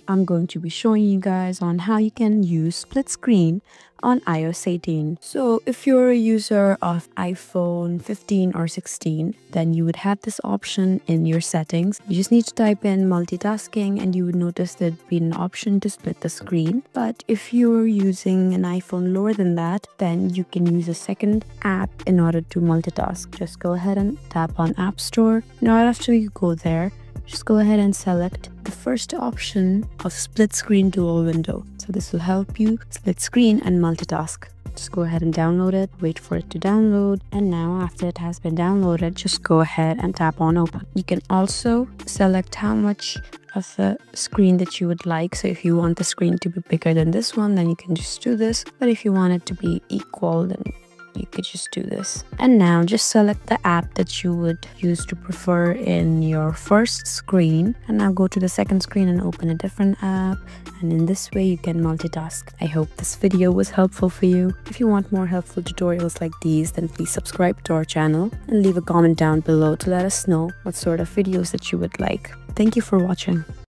I'm going to be showing you guys on how you can use split screen on iOS 18. So if you're a user of iPhone 15 or 16, then you would have this option in your settings. You just need to type in multitasking and you would notice there'd be an option to split the screen. But if you're using an iPhone lower than that, then you can use a second app in order to multitask. Just go ahead and tap on App Store. Now after you go there, just go ahead and select the first option of split screen dual window. So this will help you split screen and multitask. Just go ahead and download it, wait for it to download, and now after it has been downloaded, just go ahead and tap on open. You can also select how much of the screen that you would like. So if you want the screen to be bigger than this one, then you can just do this. But if you want it to be equal, then you could just do this. And now just select the app that you would use to prefer in your first screen, and now go to the second screen and open a different app, and in this way you can multitask. I hope this video was helpful for you. If you want more helpful tutorials like these, then please subscribe to our channel and leave a comment down below to let us know what sort of videos that you would like. Thank you for watching.